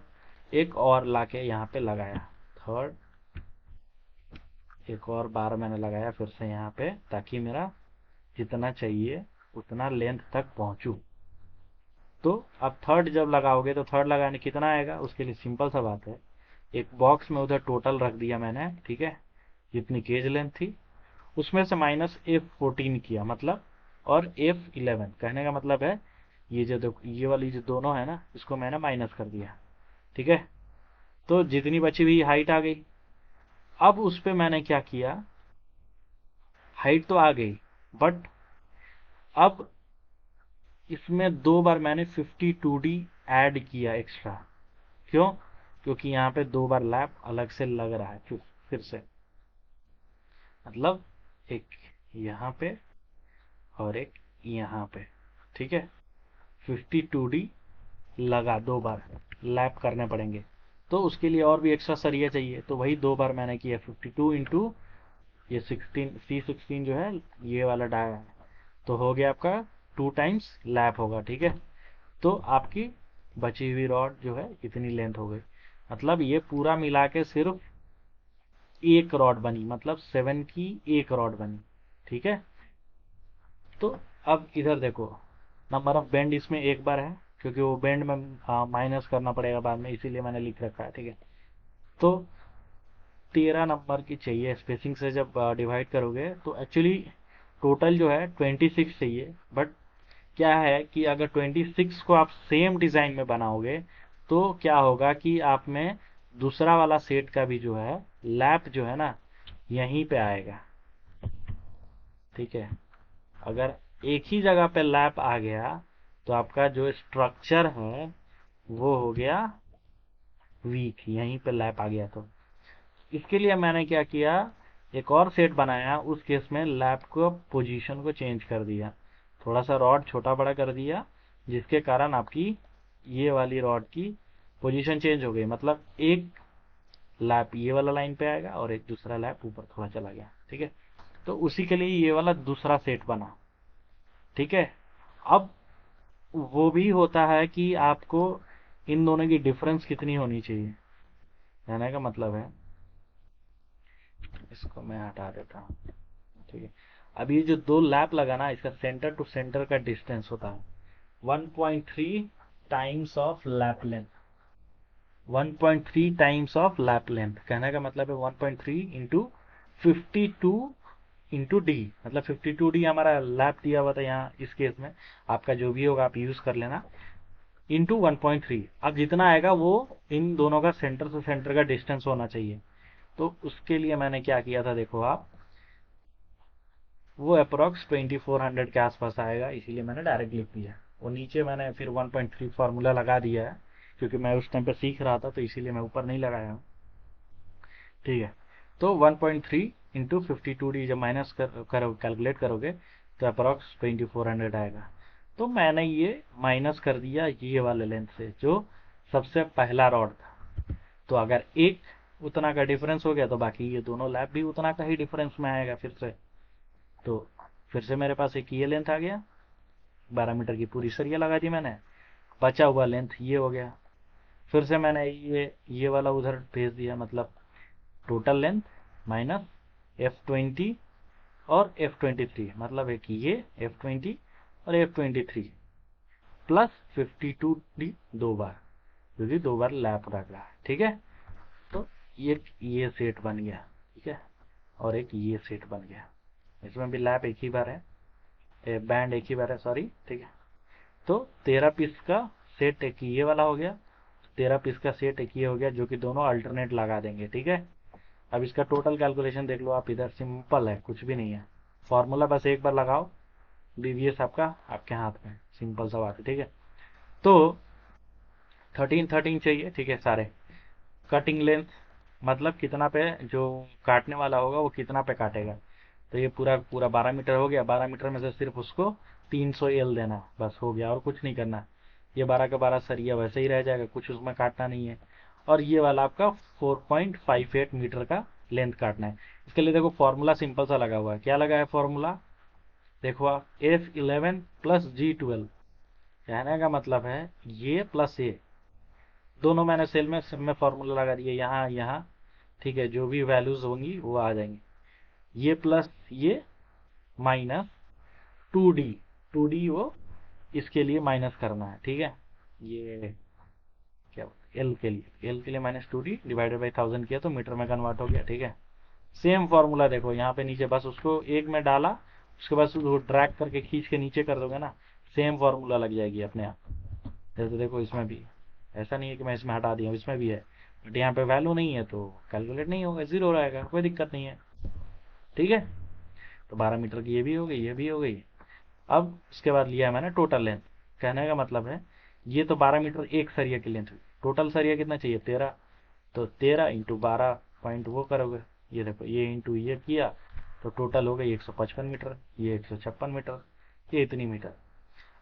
A: एक और लाके यहाँ पे लगाया, थर्ड एक और बार मैंने लगाया फिर से यहाँ पे, ताकि मेरा जितना चाहिए उतना लेंथ तक पहुंचू। तो अब थर्ड जब लगाओगे तो थर्ड लगाने कितना आएगा, उसके लिए सिंपल सा बात है, एक बॉक्स में उधर टोटल रख दिया मैंने, ठीक है, जितनी केज लेंथ थी, उसमें से -F14 किया मतलब, और F11, कहने का मतलब है ये जो ये वाली जो दोनों है ना, इसको मैंने माइनस कर दिया, ठीक है। तो जितनी बची हुई हाइट आ गई। अब उस पे मैंने क्या किया, हाइट तो आ गई, बट अब इसमें दो बार मैंने 52D ऐड किया एक्स्ट्रा। क्यों? क्योंकि यहाँ पे दो बार लैप अलग से लग रहा है, फिर से, मतलब एक यहाँ पे और एक यहाँ पे, ठीक है। 52D लगा, दो बार लैप करने पड़ेंगे, तो उसके लिए और भी एक्स्ट्रा सरिया चाहिए, तो वही दो बार मैंने किया 52 इंटू ये 16 C16 जो है ये वाला डाया है, तो हो गया आपका 2 टाइम्स लैप होगा, ठीक है। तो आपकी बची हुई रॉड जो है इतनी लेंथ हो गई, मतलब ये पूरा मिला के सिर्फ एक रॉड बनी, मतलब 7 की एक रॉड बनी, ठीक है। तो अब इधर देखो, नंबर ऑफ बेंड इसमें एक बार है, क्योंकि वो बेंड में माइनस करना पड़ेगा बाद में, इसीलिए मैंने लिख रखा है, ठीक है। तो 13 नंबर की चाहिए, स्पेसिंग से जब डिवाइड करोगे तो एक्चुअली टोटल जो है 26 चाहिए, बट क्या है कि अगर 26 को आप सेम डिजाइन में बनाओगे तो क्या होगा कि आप में दूसरा वाला सेट का भी जो है लैप जो है ना यहीं पे आएगा, ठीक है। अगर एक ही जगह पे लैप आ गया तो आपका जो स्ट्रक्चर है वो हो गया वीक, यहीं पे लैप आ गया तो। इसके लिए मैंने क्या किया, एक और सेट बनाया। उस केस में लैप को पोजीशन को चेंज कर दिया, थोड़ा सा रॉड छोटा बड़ा कर दिया, जिसके कारण आपकी ये वाली रॉड की पोजीशन चेंज हो गई। मतलब एक लैप ये वाला लाइन पे आएगा और एक दूसरा लैप ऊपर थोड़ा चला गया, ठीक है। तो उसी के लिए ये वाला दूसरा सेट बना, ठीक है। अब वो भी होता है कि आपको इन दोनों की डिफरेंस कितनी होनी चाहिए, कहने का मतलब है। इसको मैं हटा देता हूँ, ठीक है। अब ये जो दो लैप लगा ना, इसका सेंटर टू सेंटर का डिस्टेंस होता है 1.3 times of lap length. 1.3 times of lap length, कहने का मतलब है 1.3 इंटू 52 इंटू डी, मतलब 52D हमारा लैप दिया हुआ था यहाँ इस केस में। आपका जो भी होगा आप यूज कर लेना, इंटू 1.3। अब जितना आएगा वो इन दोनों का सेंटर से सेंटर का डिस्टेंस होना चाहिए। तो उसके लिए मैंने क्या किया था, देखो आप, वो अप्रोक्स 2400 के आसपास आएगा, इसीलिए मैंने डायरेक्ट लिख दिया। वो नीचे मैंने फिर 1.3 फार्मूला लगा दिया है, क्योंकि मैं उस टाइम पे सीख रहा था, तो इसीलिए मैं ऊपर नहीं लगाया हूँ, ठीक है। तो 1.3 इंटू 52D जब माइनस कैलकुलेट करोगे तो अप्रोक्स 2400 आएगा। तो मैंने ये माइनस कर दिया ये वाले लेंथ से, जो सबसे पहला रॉड था। तो अगर एक उतना का डिफरेंस हो गया तो बाकी ये दोनों लैप भी उतना का ही डिफरेंस में आएगा फिर से। तो फिर से मेरे पास एक ये लेंथ आ गया, 12 मीटर की पूरी सरिया लगा दी मैंने, बचा हुआ लेंथ ये हो गया। फिर से मैंने ये वाला उधर भेज दिया, मतलब टोटल लेंथ माइनस F20 और F23, मतलब है कि ये F20 और F23 प्लस 52D दो बार, क्योंकि दो बार लैप रख रहा है, ठीक है। तो ये सेट बन गया, ठीक है, और एक ये सेट बन गया। इसमें भी लैप एक ही बार है, बैंड एक ही बार है, सॉरी, ठीक है। तो 13 पीस का सेट एक ये वाला हो गया, 13 पीस का सेट एक ये हो गया, जो कि दोनों अल्टरनेट लगा देंगे, ठीक है। अब इसका टोटल कैलकुलेशन देख लो आप, इधर सिंपल है, कुछ भी नहीं है। फॉर्मूला बस एक बार लगाओ, बीवीएस आपका आपके हाथ में, सिंपल सा बात है, ठीक है। तो 13 13 चाहिए, ठीक है सारे। कटिंग लेंथ मतलब कितना पे जो काटने वाला होगा वो कितना पे काटेगा। तो ये पूरा पूरा 12 मीटर हो गया, 12 मीटर में से सिर्फ उसको 300 एल देना है, बस हो गया, और कुछ नहीं करना। ये 12 का 12 सरिया वैसे ही रह जाएगा, कुछ उसमें काटना नहीं है। और ये वाला आपका 4.58 मीटर का लेंथ काटना है। इसके लिए देखो फॉर्मूला सिंपल सा लगा हुआ है, क्या लगा है फॉर्मूला, देखो आप, F11 प्लस G12, कहने का मतलब है ये प्लस ये दोनों मैंने सेल में सब में फॉर्मूला लगा दिए, यहाँ यहाँ, ठीक है। जो भी वैल्यूज होंगी वो आ जाएंगी, ये प्लस ये माइनस 2D, 2D वो इसके लिए माइनस करना है, ठीक है। ये क्या, एल के लिए -2D डिवाइडेड बाई 1000 किया तो मीटर में कन्वर्ट हो गया, ठीक है। सेम फॉर्मूला देखो यहाँ पे नीचे, बस उसको एक में डाला, उसके बाद उसको ड्रैग करके खींच के नीचे कर दोगे ना, सेम फॉर्मूला लग जाएगी अपने आप। जैसे देखो इसमें भी, ऐसा नहीं है कि मैं इसमें हटा दिया हूँ, इसमें भी है, बट यहाँ पे वैल्यू नहीं है तो कैलकुलेट नहीं होगा, जीरो रहेगा, कोई दिक्कत नहीं है, ठीक है। तो 12 मीटर की ये भी हो गई, ये भी हो गई। अब उसके बाद लिया है मैंने टोटल लेंथ, कहने का मतलब है ये तो 12 मीटर एक सरिया की लेंथ हुई, टोटल सरिया कितना चाहिए 13, तो 13 इंटू 12 पॉइंट वो करोगे, ये देखो ये इंटू ये किया तो टोटल हो गई 155 मीटर, ये 156 मीटर, ये इतनी मीटर।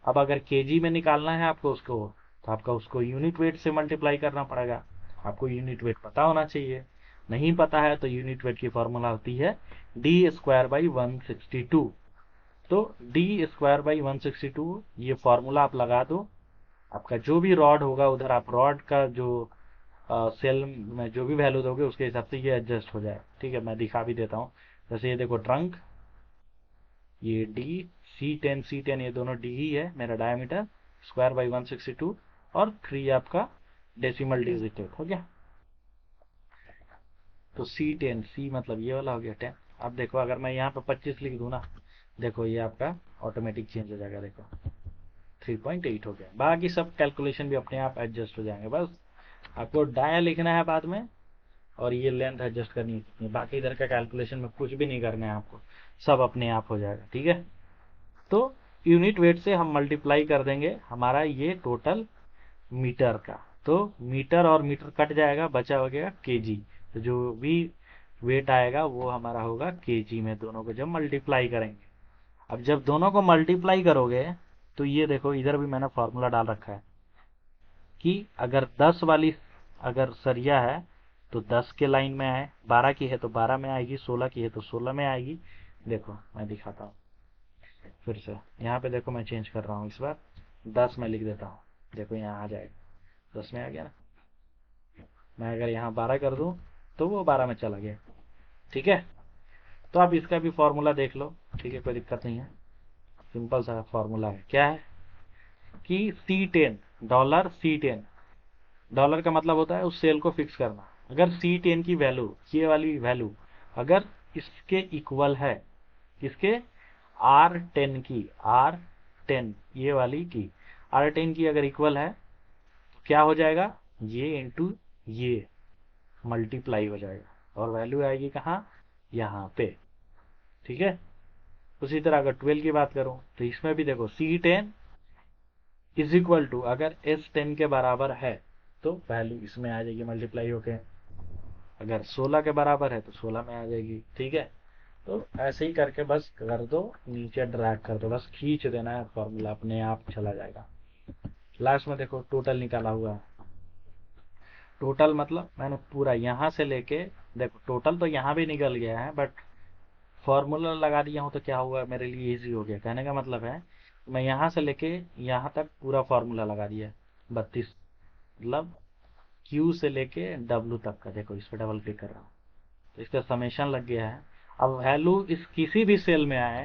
A: अब अगर केजी में निकालना है आपको उसको, तो आपका उसको यूनिट वेट से मल्टीप्लाई करना पड़ेगा। आपको यूनिट वेट पता होना चाहिए, नहीं पता है तो यूनिट वेट की फॉर्मूला होती है D²/162। तो D²/162 ये फॉर्मूला आप लगा दो, आपका जो भी रॉड होगा उधर आप रॉड का जो सेल में जो भी वैल्यू दोगे उसके हिसाब से ये एडजस्ट हो जाए, ठीक है। मैं दिखा भी देता हूँ, जैसे ये देखो ट्रंक, ये D, C10 ये दोनों D ही है मेरा डायमीटर, (² 162 और 3 आपका डेसिमल डिजिट हो गया। तो C10 मतलब ये वाला हो गया 10। अब देखो अगर मैं यहाँ पे 25 लिख दूँ ना, देखो ये आपका ऑटोमेटिक चेंज हो जाएगा, देखो 3.8 हो गया। बाकी सब कैलकुलेशन भी अपने आप एडजस्ट हो जाएंगे, बस आपको डाया लिखना है बाद में और ये लेंथ एडजस्ट करनी है, बाकी इधर का कैलकुलेशन में कुछ भी नहीं करना है आपको, सब अपने आप हो जाएगा, ठीक है। तो यूनिट वेट से हम मल्टीप्लाई कर देंगे हमारा ये टोटल मीटर का, तो मीटर और मीटर कट जाएगा, बचा हो गया केजी। तो जो भी वेट आएगा वो हमारा होगा केजी में, दोनों को जब मल्टीप्लाई करेंगे। अब जब दोनों को मल्टीप्लाई करोगे तो ये देखो इधर भी मैंने फॉर्मूला डाल रखा है कि अगर 10 वाली अगर सरिया है तो 10 के लाइन में आए, 12 की है तो 12 में आएगी, 16 की है तो 16 में आएगी। देखो मैं दिखाता हूँ फिर से, यहाँ पे देखो मैं चेंज कर रहा हूँ, इस बार 10 में लिख देता हूँ। देखो यहाँ आ जाएगा, 10 में आ गया ना। मैं अगर यहाँ 12 कर दूं तो वो 12 में चला गया। ठीक है, तो आप इसका भी फॉर्मूला देख लो। ठीक है, कोई दिक्कत नहीं है, सिंपल सा फॉर्मूला है। क्या है कि C10 डॉलर, C10 डॉलर का मतलब होता है उस सेल को फिक्स करना। अगर C10 की वैल्यू, ये वाली वैल्यू अगर इसके इक्वल है, किसके, R10 की, R10 ये वाली की, R10 की अगर इक्वल है तो क्या हो जाएगा, ये इंटू ये मल्टीप्लाई हो जाएगा और वैल्यू आएगी कहाँ, यहाँ पे। ठीक है, उसी तरह अगर 12 की बात करूं तो इसमें भी देखो C10 इज इक्वल टू, अगर S10 के बराबर है तो वैल्यू इसमें आ जाएगी मल्टीप्लाई होके, अगर 16 के बराबर है तो 16 में आ जाएगी। ठीक है, तो ऐसे ही करके बस कर दो, नीचे ड्रैग कर दो, बस खींच देना है, फॉर्मूला अपने आप चला जाएगा। लास्ट में देखो टोटल निकाला हुआ है। टोटल मतलब मैंने पूरा यहाँ से लेके, देखो टोटल तो यहाँ भी निकल गया है बट फॉर्मूला लगा दिया हूँ तो क्या हुआ, मेरे लिए इजी हो गया। कहने का मतलब है मैं यहाँ से लेके यहाँ तक पूरा फॉर्मूला लगा दिया, 32, मतलब Q से लेके W तक का। देखो इस पर डबल क्लिक कर रहा हूँ तो इसका समेशन लग गया है। अब वैल्यू इस किसी भी सेल में आए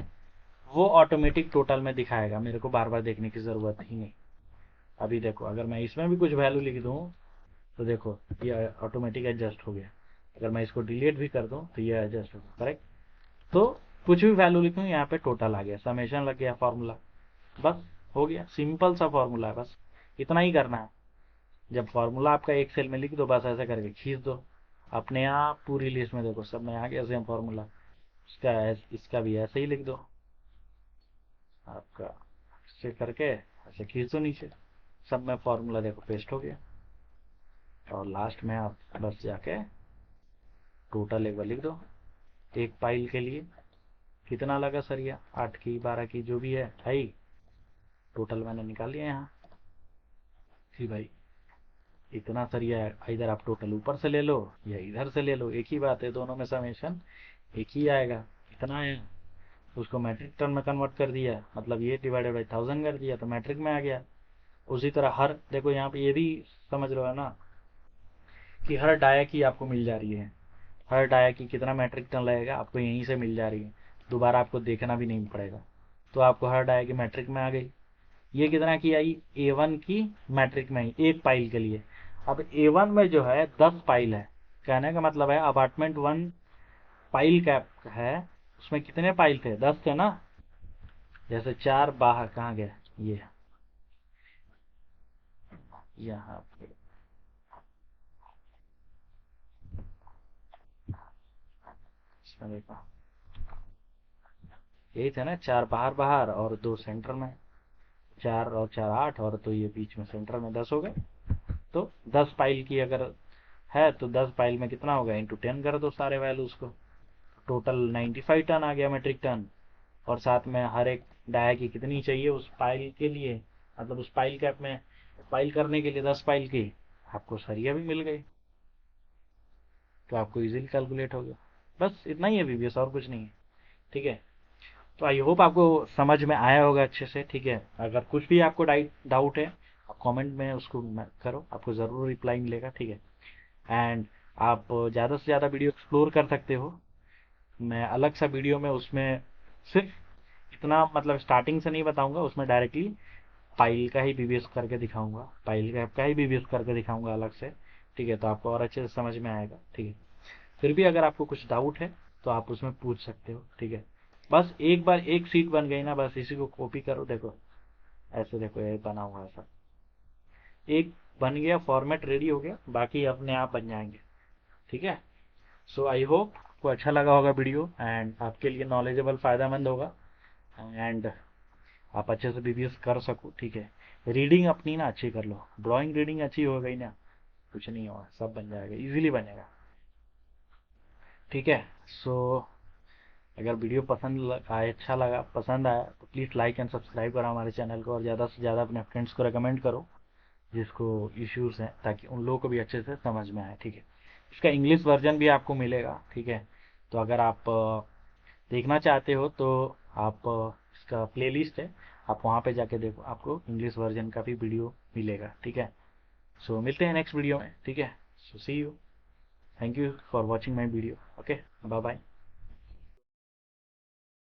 A: वो ऑटोमेटिक टोटल में दिखाएगा, मेरे को बार बार देखने की जरूरत ही नहीं। अभी देखो अगर मैं इसमें भी कुछ वैल्यू लिख दूं तो देखो ये ऑटोमेटिक एडजस्ट हो गया। अगर मैं इसको डिलीट भी कर दूं तो ये एडजस्ट हो गया, करेक्ट। तो कुछ भी वैल्यू लिखूं यहाँ पे टोटल आ गया, समेशन लग गया, फॉर्मूला बस हो गया। सिंपल सा फॉर्मूला है, बस इतना ही करना है। जब फॉर्मूला आपका एक सेल में लिख दो, बस ऐसे करके खींच दो, अपने आप पूरी लिस्ट में देखो सब में आ गया सेम फॉर्मूला। इसका भी ऐसे ही लिख दो आपका, ऐसे करके ऐसे खींच दो नीचे, सब में फॉर्मूला देखो पेस्ट हो गया। और लास्ट में आप बस जाके टोटल एक बार लिख दो, एक पाइल के लिए कितना लगा सरिया, 8 की 12 की जो भी है ढाई, टोटल मैंने निकाल लिया यहाँ। जी भाई, इतना सरिया है, इधर आप टोटल ऊपर से ले लो या इधर से ले लो, एक ही बात है, दोनों में समेशन एक ही आएगा। इतना है, उसको मैट्रिक टन में कन्वर्ट कर दिया, मतलब ये डिवाइडेड बाई 1000 कर दिया तो मैट्रिक में आ गया। उसी तरह हर, देखो यहाँ पे ये भी समझ रहे हो ना कि हर डाया की आपको मिल जा रही है, हर डाया की कितना मैट्रिक टन लगेगा आपको यहीं से मिल जा रही है, दोबारा आपको देखना भी नहीं पड़ेगा। तो आपको हर डाया की मैट्रिक में आ गई। ये कितना की आई, A1 की मैट्रिक में आई, एक पाइल के लिए। अब A1 में जो है 10 पाइल है, कहने का मतलब है अपार्टमेंट 1 पाइल कैप है, उसमें कितने पाइल थे, 10 थे ना। जैसे 4 बाहर कहाँ गया, ये यहाँ पे, इसमें देखो यही थे ना, 4 बाहर बाहर और 2 सेंटर में, 4 और 4 8, और तो ये बीच में सेंटर में 10 हो गए। तो 10 पाइल की अगर है तो 10 पाइल में कितना होगा, इंटू 10 कर दो सारे वैल्यूज को, टोटल 95 टन आ गया मैट्रिक टन। और साथ में हर एक डाया की कितनी चाहिए उस पाइल के लिए, मतलब उस पाइल कैप में पाइल करने के लिए 10 पाइल की, आपको सरिया भी मिल गई, तो आपको इजीली कैलकुलेट हो गया। बस इतना ही है वीवीएस, और कुछ नहीं है। ठीक है, तो आई होप आपको समझ में आया होगा अच्छे से। ठीक है, अगर कुछ भी आपको डाउट है आप कमेंट में उसको करो, आपको ज़रूर रिप्लाई मिलेगा। ठीक है, एंड आप ज़्यादा से ज़्यादा वीडियो एक्सप्लोर कर सकते हो। मैं अलग सा वीडियो में उसमें सिर्फ इतना, मतलब स्टार्टिंग से नहीं बताऊंगा, उसमें डायरेक्टली पाइल का ही बीबीएस करके दिखाऊंगा, पाइल का ही बीबीएस करके दिखाऊंगा अलग से। ठीक है, तो आपको और अच्छे से समझ में आएगा। ठीक है, फिर भी अगर आपको कुछ डाउट है तो आप उसमें पूछ सकते हो। ठीक है, बस एक बार एक सीट बन गई ना, बस इसी को कॉपी करो, देखो ऐसे, देखो ये बना हुआ है सब, एक बन गया, फॉर्मेट रेडी हो गया, बाकी अपने आप बन जाएंगे। ठीक है, सो आई होप आपको अच्छा लगा होगा वीडियो, एंड आपके लिए नॉलेजेबल फायदेमंद होगा, एंड आप अच्छे से बीबीएस कर सको। ठीक है, रीडिंग अपनी ना अच्छी कर लो, ड्राइंग रीडिंग अच्छी हो गई ना, कुछ नहीं होगा, सब बन जाएगा, इजीली बनेगा। ठीक है। सो अगर वीडियो अच्छा लगा, पसंद आया, तो प्लीज़ लाइक एंड सब्सक्राइब करो हमारे चैनल को, और ज़्यादा से ज़्यादा अपने फ्रेंड्स को रिकमेंड करो जिसको इश्यूज़ हैं, ताकि उन लोगों को भी अच्छे से समझ में आए। ठीक है, इसका इंग्लिश वर्जन भी आपको मिलेगा। ठीक है, तो अगर आप देखना चाहते हो तो आप इसका प्लेलिस्ट है, आप वहाँ पे जाके देखो, आपको इंग्लिश वर्जन का भी वीडियो मिलेगा। ठीक है, सो मिलते हैं नेक्स्ट वीडियो में। ठीक है, so see you, thank you for watching my video. Okay, bye bye.